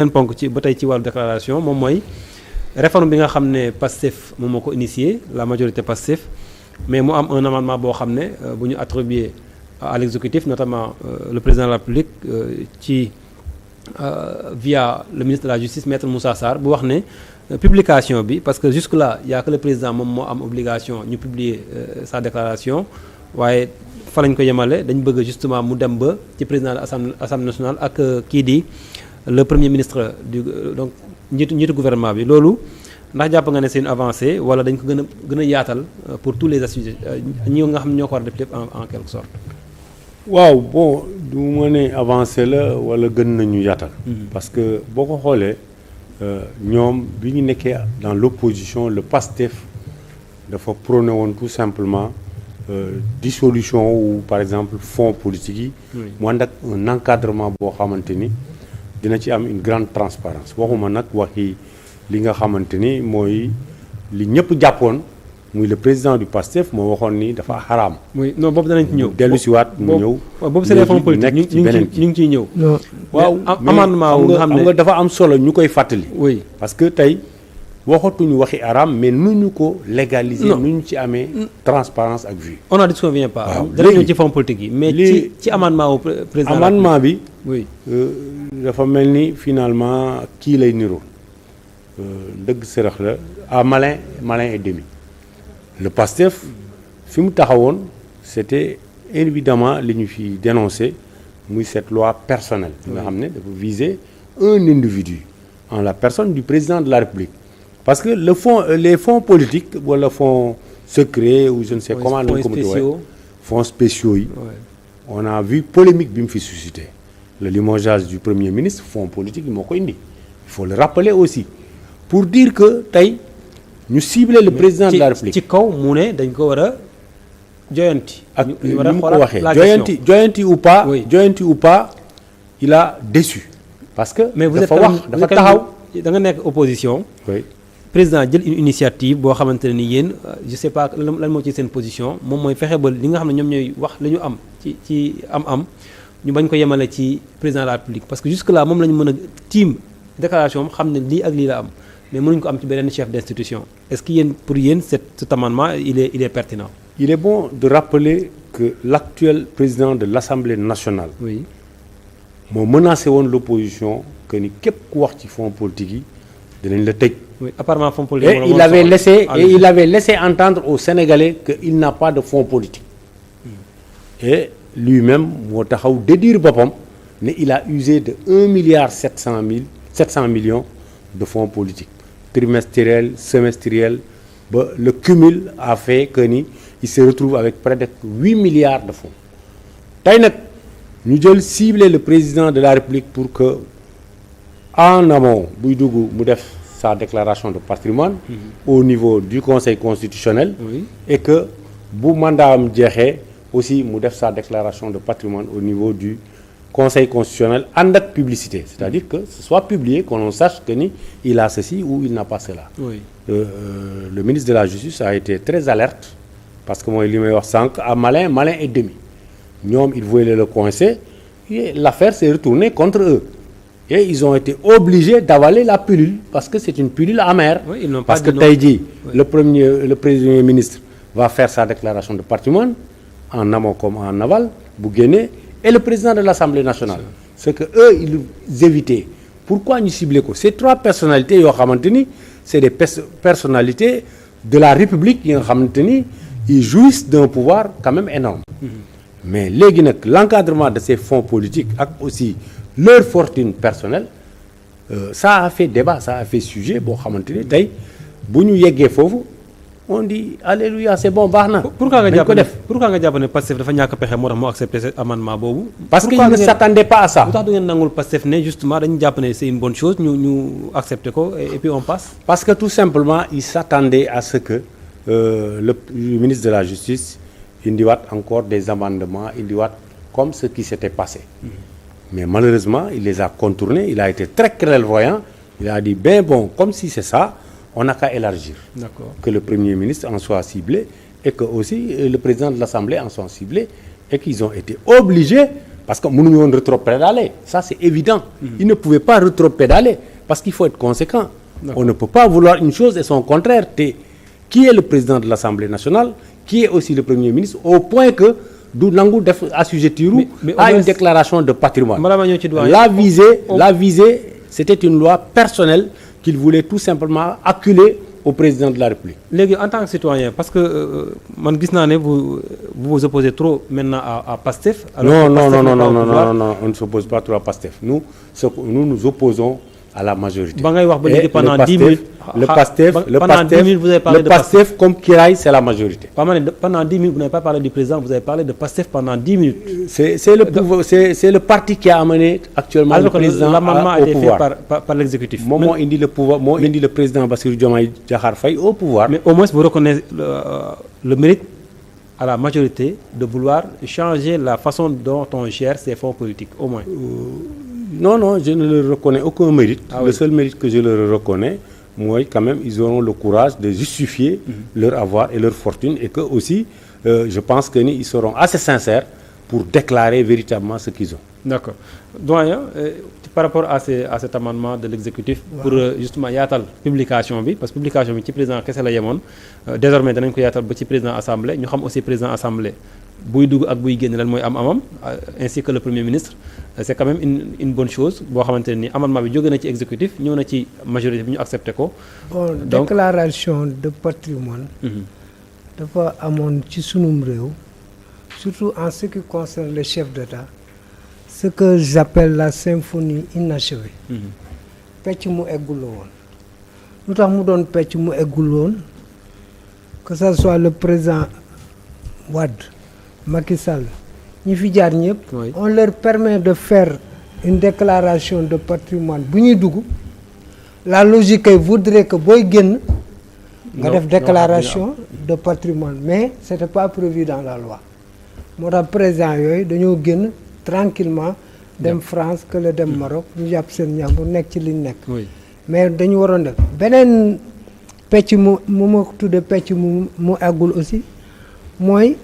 beneen ponk ci ba tey ci wàllu déclaration moom mooy réforme bi nga xam ne Pastef moom moo ko initié la majorité Pastef mais mu am un amendement boo xam ne bu ñu attribué à l'exécutif notamment le président de la République ci via le ministre de la Justice maître Moussa Sarr bu wax ne publication bi parce que jusque là y a que le président moom moo am obligation ñu publier sa déclaration waaye fa lañ ko yemale dañ bëgg justement mu dem ba ci président de l'Assemblée nationale ak kii di le premier ministre du donc njiitu gouvernement bi loolu ndax jàpp nga ne c'est une avancée wala dañ ko gën a yaatal pour tous les aspects ñi nga xam ñoo ko war a def lépp en quelque sorte. waaw bon du ma ne avancé la wala gën nañu yaatal. parce que boo ko xoolee ñoom bi ñu nekkee dans l'opposition le PASTEF dafa prôné woon tout simplement dissolution ou par exemple fonds politique yi. mu ànd ak un encadrement boo xamante ni dina ci am une grande transparence waxuma nag waxi li nga xamante ni mooy li ñëpp jàppoon. muy le président du PASTEF moo waxoon ni dafa xaraam. oui non boobu danañ ci ñëw. dellu si waat mu ñëw. boobu c'est les fonds politiques ñu ngi ciy ñëw. waaw amendement wu nga xam ne dafa am solo ñu koy fàttali. oui parce que tey waxatuñu waxi xaraam mais nu ñu ko légaliser. nu ñu ci amee transparence ak vue. on n'en disconvient pas. waaw danañ ñëw ci fonds politique yi. mais ci amendement wu président. amendement bi. oui dafa mel ni finalement kii lay niroo dëgg sërëx la à malin et demi. le PASTEF fi mu taxawoon c'était évidemment li ñu fi dénoncé muy cette loi personnelle bi nga xam ne dafa viser un individu en la personne du président de la République parce que les fonds politiques wala fonds secrets ou je ne sais comment lañ ko mën a waxee fonds spéciaux yi on a vu polémique bi mu fi suscité le limogeage du premier ministre fonds politique yi moo ko indi il faut le rappeler aussi pour dire que tey ñu cibler le président de la République ci kaw mu ne dañ ko war a joyanti. ak ni mu ko waxee joyanti ou pas. oui joyanti ou pas il a déçu. parce que mais vous dafa êtes wax dafa taxaw. da nga nekk opposition. oui président jël une initiative boo xamante ne ni yéen je sais pas lan moo ci seen position moom mooy fexe ba li nga xam ne ñoom ñooy wax la ñu am ci am ñu bañ ko yemale ci président de la République parce que jusque là moom la ñu mën a tiim déclaration xam ne lii ak lii la am. mais mënuñ ko am ci beneen chef d'institution est-ce que yéen pour yéen cet amendement il est pertinent. il est bon de rappeler que l'actuel président de l'Assemblée nationale. oui moo menacé woon l'opposition que ni képp ku wax ci fonds politique yi dinañ la tëj. oui apparemment fonds politique. et il avait laissé entendre aux Sénégalais que il n'a pas de fonds politique. et lui-même moo taxaw dédire boppam ne il a usé de 1,7 milliard de fonds politiques. trimestriel semestriel ba le cumul a fait que ni il se retrouve avec près de 8 milliards de fonds tey nag ñu jël cibler le président de la République pour que en amont buy dugg mu def sa déclaration de patrimoine au niveau du Conseil constitutionnel et que bu mandat am jeexee aussi mu def sa déclaration de patrimoine au niveau du Conseil constitutionnel ànd ak publicité c'est-à-dire que ce soit publié qu'on sache que ni il a ceci ou il n'a pas cela. oui le ministre de la Justice a été très alerte parce que mooy li may wax sànq à malin et demi ñoom ils voulaient le coincer et l'affaire s'est retournée contre eux et ils ont été obligés d'avaler la pilule parce que c'est une pilule amère. oui, ils n'ont parce pas que tey jii le premier ministre va faire sa déclaration de patrimoine en amont comme en aval bu génnee. et le président de l'Assemblée nationale ce que eux ils évitaient pourquoi ñu ciblé ko ces trois personnalités yoo xamante ni c'est des personnalités de la République yi nga xamante ni ils jouissent d'un pouvoir quand même énorme mais léegi nag l'encadrement de ces fonds politiques ak aussi leur fortune personnelle ça a fait débat ça a fait sujet boo xamante ni tey bu ñu yeggee foofu on dit alléluia c'est bon baax na. pourquoi nga jàpp ne Pastef dafa ñàkk pexe moo tax moo accepté cet amendement boobu. parce que il ne s'attendait pas à ça. lu tax du ngeen nangul Pastef ne justement dañu jàpp ne c'est une bonne chose ñu accepté ko et puis on passe. parce que tout simplement il s'attendait à ce que le ministre de la Justice indiwaat encore des amendements indiwaat comme ce qui s'était passé. mais malheureusement il les a contournés il a été très clairvoyant il a dit ben bon comme si c'est ça. on n'a qu'à élargir. D'accord. Que le Premier ministre en soit ciblé et que aussi le président de l'Assemblée en soit ciblé et qu'ils ont été obligés parce que mënuñu woon rétropédaler ça c'est évident. Il ne pouvait pas rétropédaler parce qu'il faut être conséquent. On ne peut pas vouloir une chose et son contraire. Qui est le président de l'Assemblée nationale, qui est aussi le Premier ministre, au point que du nangu def assujettiru à une déclaration de patrimoine. La visée, c'était une loi personnelle qu'il voulait tout simplement acculer au président de la République. Léegi en tant que citoyen parce que man gis naa ne vous vous opposez trop maintenant à PASTEF. Non, on ne s'oppose pas trop à PASTEF. Nous nous opposons à la majorité. Ba ngay wax ba léegi pendant 10 minutes. Le PASTEF comme Kiraay, c'est la majorité. Pendant 10 minutes, vous n'avez pas parlé du président, vous avez parlé de PASTEF pendant 10 minutes. C'est le parti qui a amené actuellement le président l'amendement au pouvoir. A été fait par l'exécutif. Moo indi le pouvoir, moo indi le président Bassirou Diomaye Diakhar Faye au pouvoir. Mais au moins vous reconnaissez le mérite à la majorité de vouloir changer la façon dont on gère ces fonds politiques, au moins. Non, je ne leur reconnais aucun mérite. Ah, oui. Le seul mérite que je leur reconnais, moi, quand même, ils auront le courage de justifier leur avoir et leur fortune et que aussi, je pense qu'ils seront assez sincères pour déclarer véritablement ce qu'ils ont. D'accord. Doyen, par rapport à cet amendement de l'exécutif, pour justement yaatal publication bi parce que publication bi ci président kese la yemoon désormais danañ ko yaatal ba ci président assemblée ñu xam aussi président assemblée buy dugg ak buy génn lan mooy am-amam ainsi que le premier ministre c'est quand même une bonne chose boo xamante ne ni amendement bi jóge na ci exécutif ñëw na ci majorité bi ñu accepté ko. Bon, déclaration de patrimoine dafa amoon ci sunum réew surtout en ce qui concerne le chef d'État ce que j'appelle la symphonie inachevée. Pecc mu eggul woon lu tax mu doon pecc mu eggul woon que ça soit le président Wade Macky Sall ñi fi jaar ñëpp. Oui. On leur permet de faire une déclaration de patrimoine bu ñuy dugg la logique voudrait que booy génn nga def déclaration de patrimoine mais c'était pas prévu dans la loi moo tax président yooyu dañoo génn tranquillement dem France que le dem Maroc ñu jàpp seen ñàmbur nekk ci liñ nekk. Oui. mais dañu waroon def beneen pecc mu ma tudde pecc mu eggul aussi mooy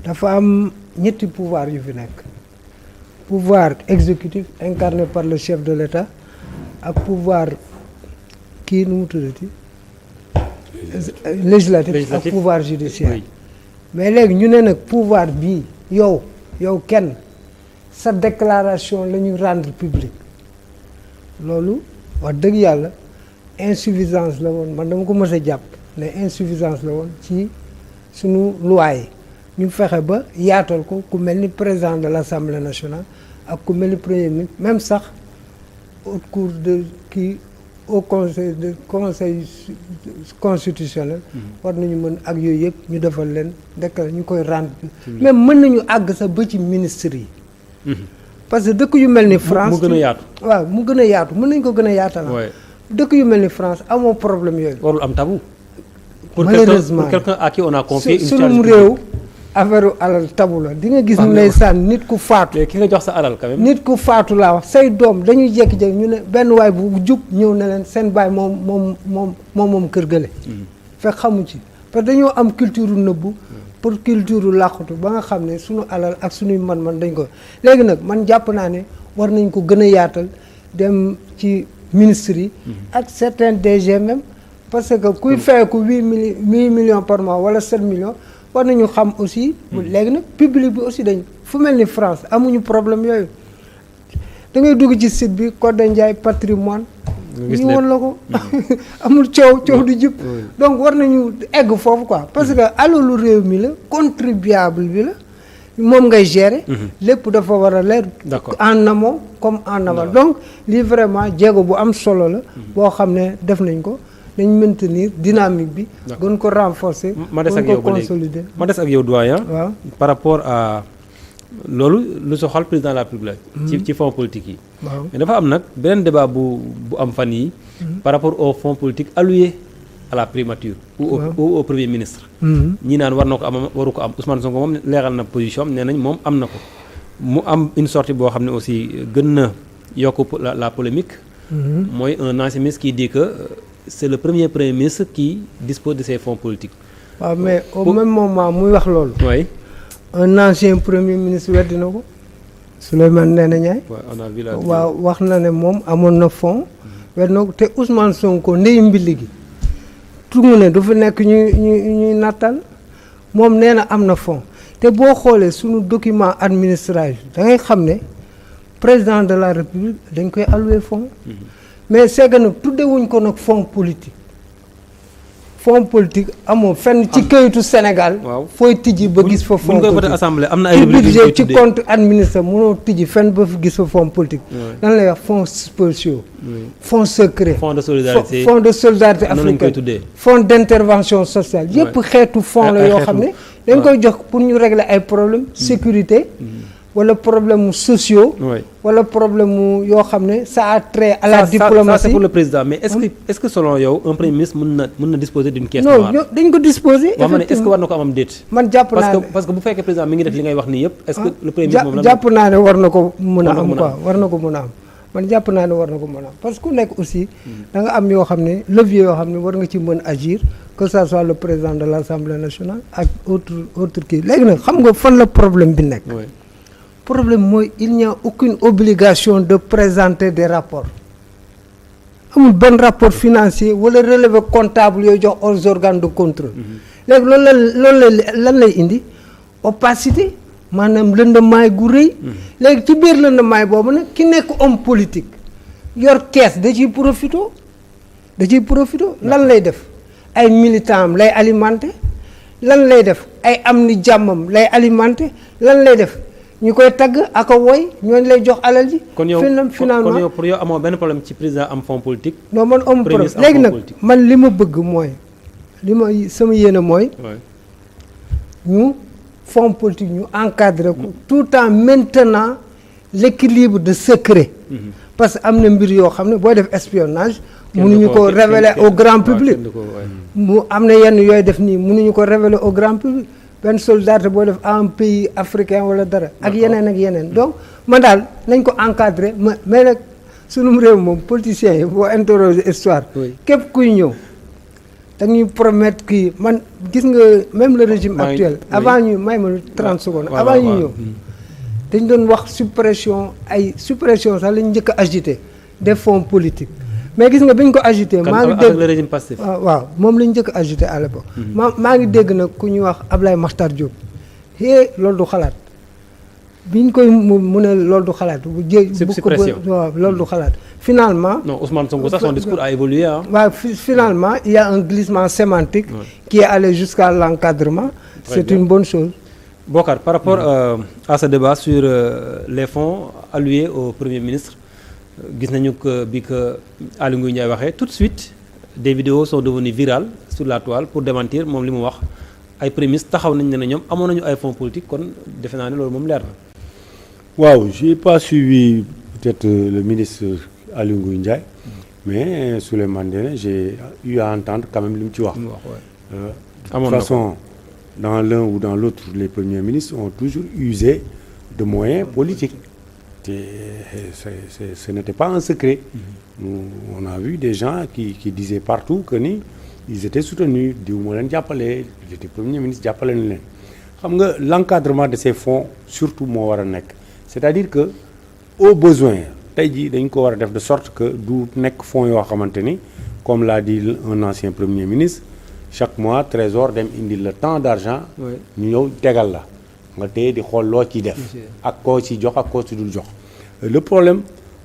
dafa am ñetti pouvoir yu fi nekk pouvoir exécutif incarné par le chef de l'État ak pouvoir kii nu mu tuddati législatif ak pouvoir judiciaire. Oui. mais léegi ñu ne nag pouvoir bii yow kenn sa déclaration la ñu rendre public loolu wax dëgg yàlla insuffisance la woon man dama ko mës a jàpp ne insuffisance la woon ci sunu loi yi ñu fexe ba yaatal ko ku mel ni président de l'Assemblée nationale ak ku mel ni premier ministre même sax haute cour de kii au conseil constitutionnel war nañu mën ak yooyu yëpp ñu defal leen déclaré ñu koy rendre même mën nañu àgg sax ba ci ministre yi parce que dëkk yu mel ni France mu gën a yaatu. waaw mu gën a yaatu mën nañu ko gën a yaatal. dëkk yu mel ni France amoo problème yooyu. warul am tabou. malheureusement pour quelqu'un à qui on a confié une charge sunum réew affaire alal tabu la di nga gis ndeysaan nit ku faatu. ki nga jox sa alal quand même. nit ku faatu laa wax say doom dañuy jékki-jékki ñu ne benn waay bu jug ñëw ne leen seen baay moom kër gële. fekk xamu ci parce que dañoo am culture nëbbu. pour culture làqutu ba nga xam ne sunu alal ak sunuy man-man dañ ko léegi nag man jàpp naa ne war nañ ko gën a yaatal dem ci ministres yi. ak certains DG même parce que kuy feyeku 8 millions par mois wala 7 millions. war nañu xam aussi léegi nag public bi aussi dañ fu mel ni France amuñu problème yooyu da ngay dugg ci site bi Codé Ndiaye patrimoine ñu woon la ko amul coow du jub donc war nañu egg foofu quoi parce que alalu réew mi la contribuable bi la moom ngay gérer lépp dafa war a leer en amont comme en aval donc lii vraiment jéego bu am solo la boo xam ne def nañ ko dañ maintenir dynamique bi gën ko renforcer gën ko consolider ma des ak yow doyen waaw par rapport à loolu lu soxal président de la République ci fonds politique yi mais dafa am nag beneen débat bu am fan yi par rapport aux fonds politiques alloués à la primature ou au premier ministre ñi naan war na ko am waru ko am Ousmane Sonko moom leeral na position am nee nañ moom am na ko mu am une sortie boo xam ne aussi gën na yokk la polémique mooy un ancien ministre qui dit que c'est le premier ministre qui dispose de ces fonds politiques. waaw mais au même moment muy wax loolu. oui. un ancien premier ministre weddi na ko. Souleymane Ndéné Ndiaye. on a vu la waaw wax na ne moom amoon na fonds. benn te Ousmane Sonko ndey mbili gi. tungu ne dafa nekk ñuy nattal moom nee na am na fonds te boo xoolee suñu document administratif da ngay xam ne président de la république dañ koy allouer fonds. mais c'est que nag tuddewuñ ko nag fonds politique. fonds politique amoo fenn ci këyitu Sénégal. waaw fooy tijji ba gis fa fonds bu ñu koy voté politique assemblée am na ay ci rubriques yu ñu koy budget ci tuddee. compte administratif mënoo tijji fenn ba fi gis fa fonds politique. lan lay wax fonds spéciaux. fonds secret. fonds de solidarité fonds de solidarité noonu lañ koy africaine tuddee. fonds d'intervention sociale yëpp xeetu fonds la yoo xam ne dañ koy jox pour ñu régler ay problèmes sécurité wala problème sociaux oui wala problème yoo xam ne ça a trait à la ça diplomatie. c'est pour le président mais est-ce que selon yow un premier ministre mën na disposer d'une caisse non noire. dañ ko disposer. waaw ma ne est-ce que war na ko amam déet. man jàpp naa ne parce que bu fekkee président mi ngi def li ngay wax nii yëpp. est-ce que le premier ministre moom jàpp naa ne war na ko mën a war na ko am mën a quoi am. war na ko mën a am man jàpp naa ne war na ko mën a am parce que ku nekk aussi da nga am yoo xam ne levier yoo xam ne war nga ci mën agir que ça soit le président de l'Assemblée nationale ak autre kii léegi nag xam nga fan la problème bi nekk. oui problème mooy il n'y a aucune obligation de présenter des rapports amul benn rapport financier wala relevé comptable yooyu jox aux organes de contrôle léegi loolu lan lay indi opacité maanaam lëndamaay gu rëy léegi ci biir lëndamaay boobu nag ki nekk homme politique yor kees da ciy profito lan lay def ay militants am lay alimenter lan lay def ay am ni jàmmam lay alimenter lan lay def ñu koy tagg ak a woy ñooñu lay jox alal ji. kon yow finalement kon yow pour yow amoo benn problème ci président am fonds politique. non man am problème léegi nag man li ma bëgg mooy sama yéene mooy. ñu fonds politique ñu encadré ko tout en maintenant l'équilibre de secret. parce que am na mbir yoo xam ne booy def espionnage. mënuñu ko révéler au grand public. mu am na yenn yooy def nii mënuñu ko révéler au grand public. benn solidarité boo def en pays africain wala dara ak yeneen donc man daal nañ ko encadrer mais nag sunum réew moom politiciens yi boo interroger histoire képp kuy ñëw dañuy promettre kii man gis nga même le régime actuel avant ñu may ma 30 secondes avant ñu ñëw dañ doon wax suppression sax lañ njëkk a agité des fonds politiques mais gis nga bi ñu ko agité maa ngi dégg le régime passif waaw moom lañ njëkk a agité à l'époque maa ngi dégg nag ku ñuy wax Ablaye Makhtar Diop loolu du xalaat biñ koy mu ne loolu du xalaat bu waaw loolu du xalaat finalement non Ousmane Sonko sax son discours a évolué waaw finalement il y a un glissement sémantique qui est allé jusqu'à l'encadrement c'est une bonne chose. Bocar par rapport à ce débat sur les fonds alloués au Premier ministre gis nañu que bi que Aly Ngouille Ndiaye waxee tout de suite des vidéos sont devenues virales sur la toile pour démentir moom li mu wax ay prémices taxaw nañ ne ñoom amoon nañu ay fonds politiques kon defe naa ne loolu moom leer na. waaw j'ai pas suivi peut-être le ministre Aly Ngouille Ndiaye mais Souleymane Ndéné j'ai eu à entendre quand même li mu ci wax. De toute façon dans l'un ou dans l'autre les premiers ministres ont toujours usé de moyens politiques. Ce n'était pas un secret. On a vu des gens qui disaient partout que ni ils étaient soutenus diw moo leen jàppale il était premier ministre jàppale na leen xam nga l'encadrement de ces fonds surtout moo war a nekk c'est-à-dire que au besoin tey jii dañ ko war a def de sorte que du nekk fonds yoo xamante ni comme l'a dit un ancien premier ministre chaque mois trésor dem indi le temps d'argent ñu ñëw tegal la nga téye di xool loo ciy def ak koo ci jox ak koo ci dul jox le problème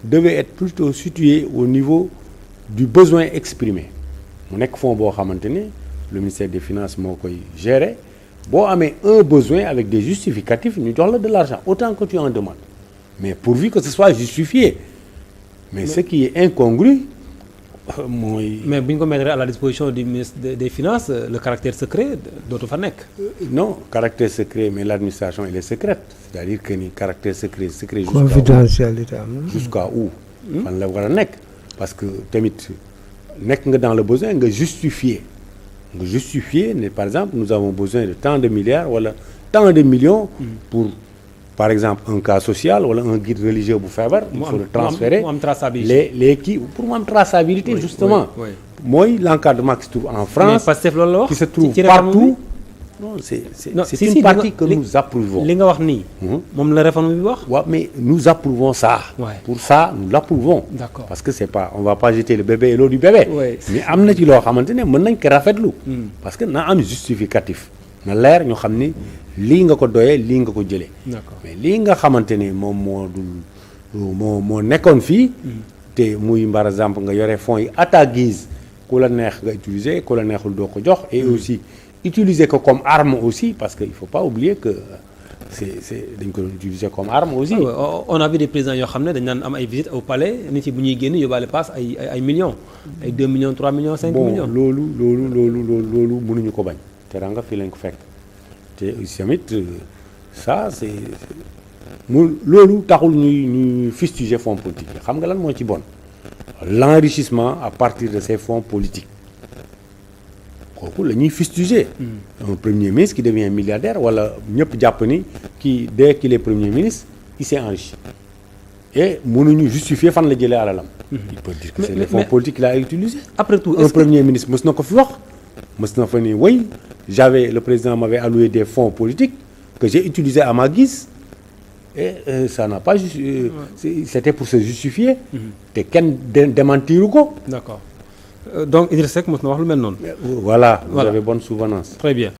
devait être plutôt situé au niveau du besoin exprimé mu nekk fonds boo xamante ni le ministère des finances moo koy gérer boo amee un besoin avec des justificatifs ñu jox la de l'argent autant que tu en demandes mais pourvu que ce soit justifié mais ce qui est incongru mooy. mais bu ñu ko mettre à la disposition du ministre des finances le caractère secret dootu fa nekk. non caractère secret mais l'administration elle est secrète c'est-à-dire que ni caractère secret confidentialité am na. jusqu'à où. fan la war a nekk parce que tamit nekk nga dans le besoin nga justifier ne par exemple nous avons besoin de tant de milliards wala tant de millions. pour par exemple un cas social wala un guide religieux bu feebar. il faut le transférer mu am traçabilité les kii pour mu am traçabilité justement. mooy l'encadrement qui se trouve en France. mais Pastef loolu la wax qui se trouve partout non Non, c'est si, une si, partie que nous approuvons. li nga wax nii. moom la réforme bi wax. Ouais, mais nous approuvons ça. Ouais. Pour ça, nous l'approuvons. D'accord. Parce que c'est pas, on va pas jeter le bébé et l'eau du bébé. Ouais. Mais am na ci loo xamante ne mën nañ ko rafetlu. Parce que na am justificatif. na leer ñu xam ni lii nga ko doyee lii nga ko jëlee. D'accord. mais lii nga xamante ne moom moo nekkoon fii. te muy par exemple nga yore fonds yi à ta guise ku la neex nga utiliser ku la neexul doo ko jox. et aussi utiliser ko comme arme aussi parce que il faut pas oublier que dañ ko utiliser comme arme aussi. Ouais, on a vu des présidents yoo xam ne dañ naan am ay visites au palais nit yi bu ñuy génn yóbbaale passe ay millions. ay 2 millions 3 millions 5 millions. bon loolu mënuñu ko bañ. teranga fii lañ ko fekk te aussi tamit ça c'est loolu taxul ñuy fustiger fonds politique yi xam nga lan moo ci bon l'enrichissement à partir de ces fonds politiques kooku la ñuy fustiger. un premier ministre qui devient milliardaire wala ñëpp jàpp ni kii dès qu'il est premier ministre il s'est enrichi et mënuñu justifier fan la jëlee alalam. il peut dire que c'est les fonds politiques qu'il a utilisé. après tout un premier ministre mës na ko fi wax mës na fa ni oui le président m'avait alloué des fonds politiques que j'ai utilisés à ma guise et ça n'a pas c'était pour se justifier. te kenn démentiru ko. D'accord donc Idriss Seck mës na wax lu mel noonu. Voilà, vous avez bonne souvenance. Très bien.